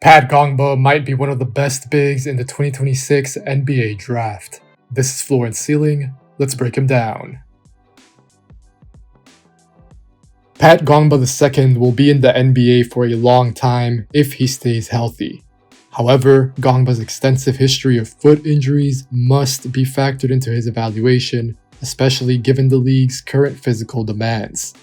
Pat Ngongba might be one of the best bigs in the 2026 NBA draft. This is Floor and Ceiling. Let's break him down. Pat Ngongba II will be in the NBA for a long time if he stays healthy. However, Ngongba's extensive history of foot injuries must be factored into his evaluation, especially given the league's current physical demands.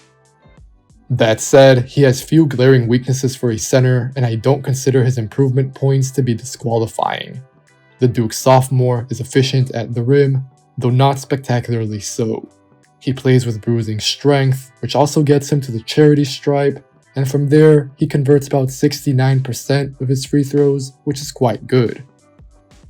That said, he has few glaring weaknesses for a center, and I don't consider his improvement points to be disqualifying. The Duke sophomore is efficient at the rim, though not spectacularly so. He plays with bruising strength, which also gets him to the charity stripe, and from there, he converts about 69% of his free throws, which is quite good.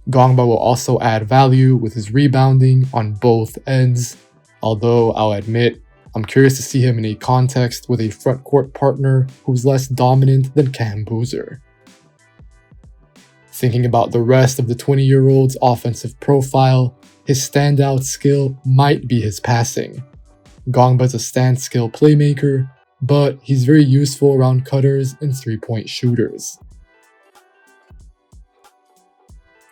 Ngongba will also add value with his rebounding on both ends, although I'll admit, I'm curious to see him in a context with a frontcourt partner who's less dominant than Cam Boozer. Thinking about the rest of the 20-year-old's offensive profile, his standout skill might be his passing. Ngongba's a standstill playmaker, but he's very useful around cutters and three-point shooters.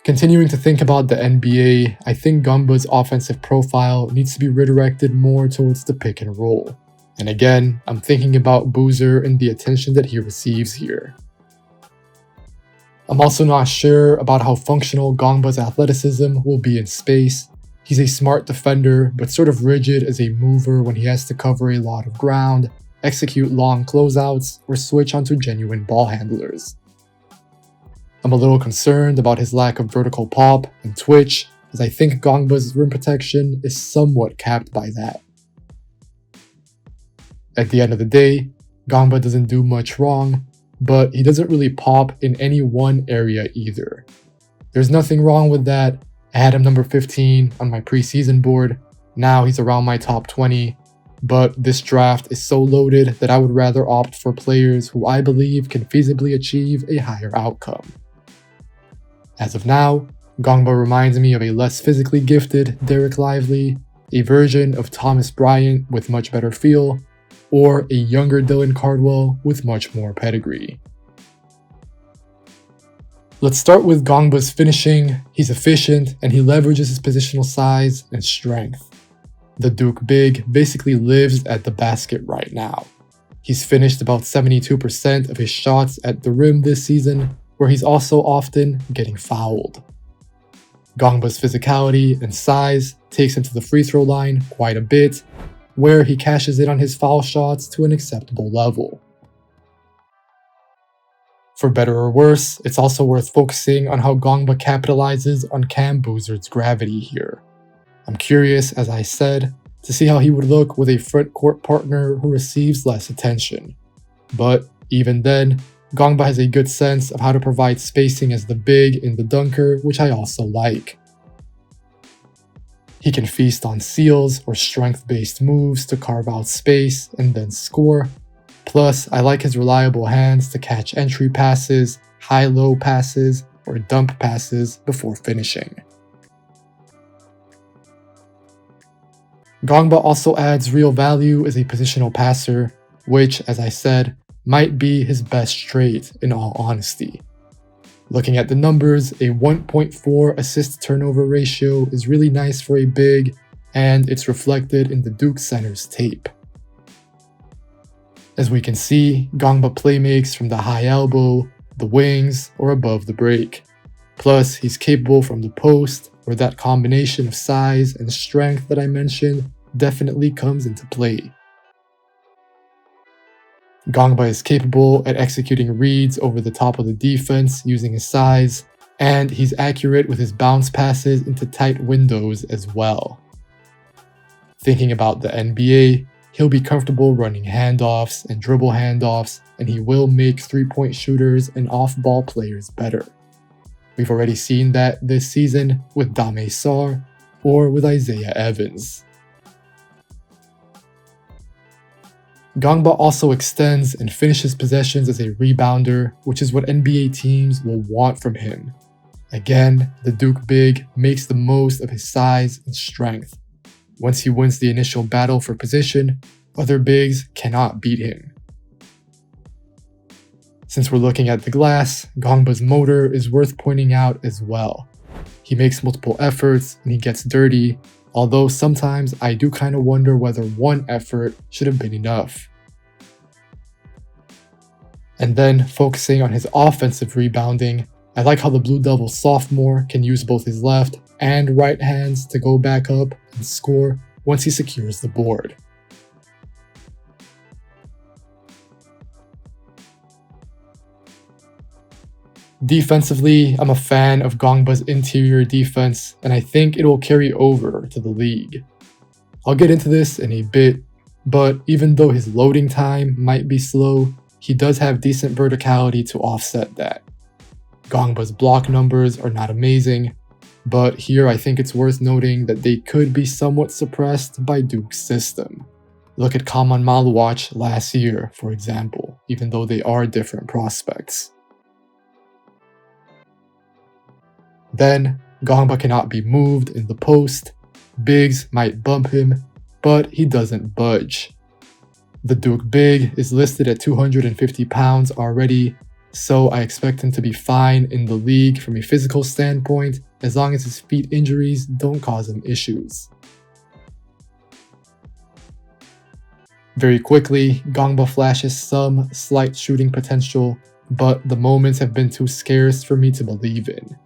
Continuing to think about the NBA, I think Ngongba's offensive profile needs to be redirected more towards the pick and roll. And again, I'm thinking about Boozer and the attention that he receives here. I'm also not sure about how functional Ngongba's athleticism will be in space. He's a smart defender, but sort of rigid as a mover when he has to cover a lot of ground, execute long closeouts, or switch onto genuine ball handlers. I'm a little concerned about his lack of vertical pop and twitch, as I think Ngongba's rim protection is somewhat capped by that. At the end of the day, Ngongba doesn't do much wrong, but he doesn't really pop in any one area either. There's nothing wrong with that. I had him number 15 on my preseason board, now he's around my top 20, but this draft is so loaded that I would rather opt for players who I believe can feasibly achieve a higher outcome. As of now, Ngongba reminds me of a less physically gifted Derek Lively, a version of Thomas Bryant with much better feel, or a younger Dylan Cardwell with much more pedigree. Let's start with Ngongba's finishing. He's efficient and he leverages his positional size and strength. The Duke big basically lives at the basket right now. He's finished about 72% of his shots at the rim this season, where he's also often getting fouled. Ngongba's physicality and size takes him to the free throw line quite a bit, where he cashes in on his foul shots to an acceptable level. For better or worse, it's also worth focusing on how Ngongba capitalizes on Cam Boozer's gravity here. I'm curious, as I said, to see how he would look with a front court partner who receives less attention. But even then, Ngongba has a good sense of how to provide spacing as the big in the dunker, which I also like. He can feast on seals or strength-based moves to carve out space and then score. Plus, I like his reliable hands to catch entry passes, high-low passes, or dump passes before finishing. Ngongba also adds real value as a positional passer, which, as I said, might be his best trait in all honesty. Looking at the numbers, a 1.4 assist-turnover ratio is really nice for a big, and it's reflected in the Duke center's tape. As we can see, Ngongba playmakes from the high elbow, the wings, or above the break. Plus, he's capable from the post, where that combination of size and strength that I mentioned definitely comes into play. Ngongba is capable at executing reads over the top of the defense using his size, and he's accurate with his bounce passes into tight windows as well. Thinking about the NBA, he'll be comfortable running handoffs and dribble handoffs, and he will make three-point shooters and off-ball players better. We've already seen that this season with Dame Sarr or with Isaiah Evans. Ngongba also extends and finishes possessions as a rebounder, which is what NBA teams will want from him. Again, the Duke big makes the most of his size and strength. Once he wins the initial battle for position, other bigs cannot beat him. Since we're looking at the glass, Ngongba's motor is worth pointing out as well. He makes multiple efforts and he gets dirty, although sometimes I do kind of wonder whether one effort should have been enough. And then focusing on his offensive rebounding, I like how the Blue Devil sophomore can use both his left and right hands to go back up and score once he secures the board. Defensively, I'm a fan of Ngongba's interior defense, and I think it will carry over to the league. I'll get into this in a bit, but even though his loading time might be slow, he does have decent verticality to offset that. Ngongba's block numbers are not amazing, but here I think it's worth noting that they could be somewhat suppressed by Duke's system. Look at Kaman Maluach last year, for example, even though they are different prospects. Then, Ngongba cannot be moved in the post. Bigs might bump him, but he doesn't budge. The Duke big is listed at 250 pounds already, so I expect him to be fine in the league from a physical standpoint as long as his feet injuries don't cause him issues. Very quickly, Ngongba flashes some slight shooting potential, but the moments have been too scarce for me to believe in.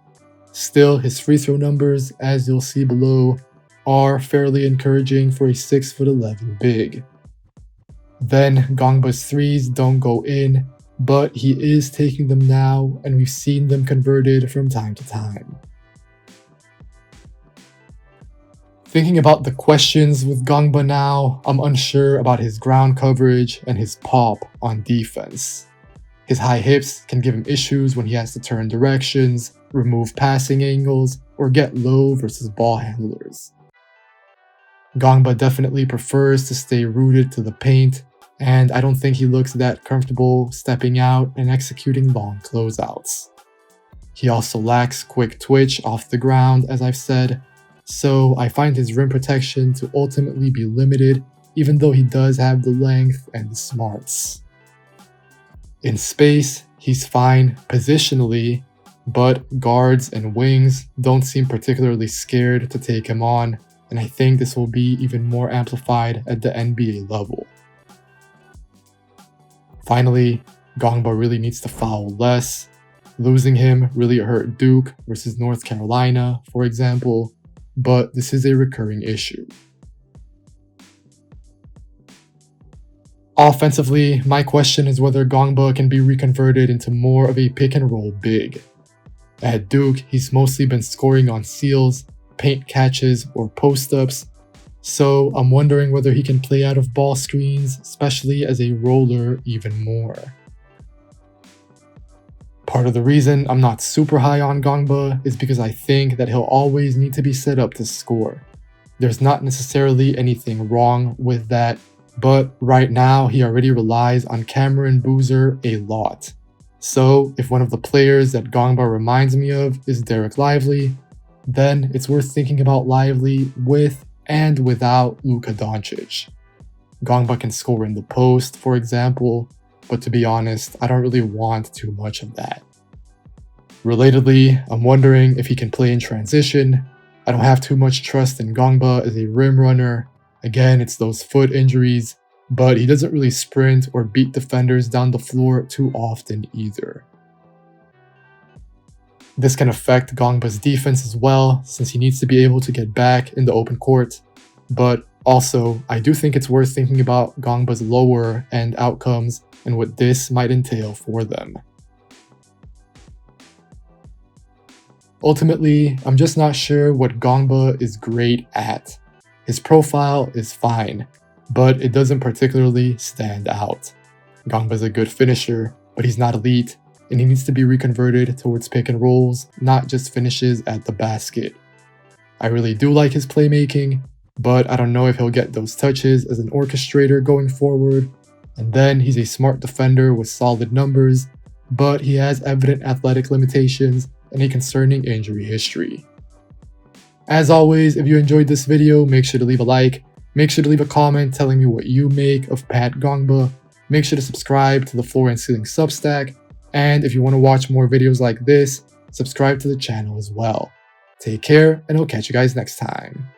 Still, his free throw numbers, as you'll see below, are fairly encouraging for a 6'11" big. Then, Ngongba's threes don't go in, but he is taking them now, and we've seen them converted from time to time. Thinking about the questions with Ngongba now, I'm unsure about his ground coverage and his pop on defense. His high hips can give him issues when he has to turn directions, remove passing angles, or get low versus ball handlers. Ngongba definitely prefers to stay rooted to the paint, and I don't think he looks that comfortable stepping out and executing long closeouts. He also lacks quick twitch off the ground, as I've said, so I find his rim protection to ultimately be limited, even though he does have the length and the smarts. In space, he's fine positionally, but guards and wings don't seem particularly scared to take him on, and I think this will be even more amplified at the NBA level. Finally, Ngongba really needs to foul less. Losing him really hurt Duke versus North Carolina, for example, but this is a recurring issue. Offensively, my question is whether Ngongba can be reconverted into more of a pick-and-roll big. At Duke, he's mostly been scoring on steals, paint catches, or post-ups, so I'm wondering whether he can play out of ball screens, especially as a roller, even more. Part of the reason I'm not super high on Ngongba is because I think that he'll always need to be set up to score. There's not necessarily anything wrong with that, but right now he already relies on Cameron Boozer a lot. So if one of the players that Ngongba reminds me of is Derek Lively, then it's worth thinking about Lively with and without Luka Doncic. Ngongba can score in the post, for example, but to be honest, I don't really want too much of that. Relatedly, I'm wondering if he can play in transition. I don't have too much trust in Ngongba as a rim runner. Again, it's those foot injuries, but he doesn't really sprint or beat defenders down the floor too often either. This can affect Ngongba's defense as well, since he needs to be able to get back in the open court. But also, I do think it's worth thinking about Ngongba's lower end outcomes and what this might entail for them. Ultimately, I'm just not sure what Ngongba is great at. His profile is fine, but it doesn't particularly stand out. Ngongba's a good finisher, but he's not elite, and he needs to be reconverted towards pick and rolls, not just finishes at the basket. I really do like his playmaking, but I don't know if he'll get those touches as an orchestrator going forward. And then he's a smart defender with solid numbers, but he has evident athletic limitations and a concerning injury history. As always, if you enjoyed this video, make sure to leave a like, make sure to leave a comment telling me what you make of Pat Ngongba, make sure to subscribe to the Floor and Ceiling Substack, And if you want to watch more videos like this, subscribe to the channel as well. Take care, and I'll catch you guys next time.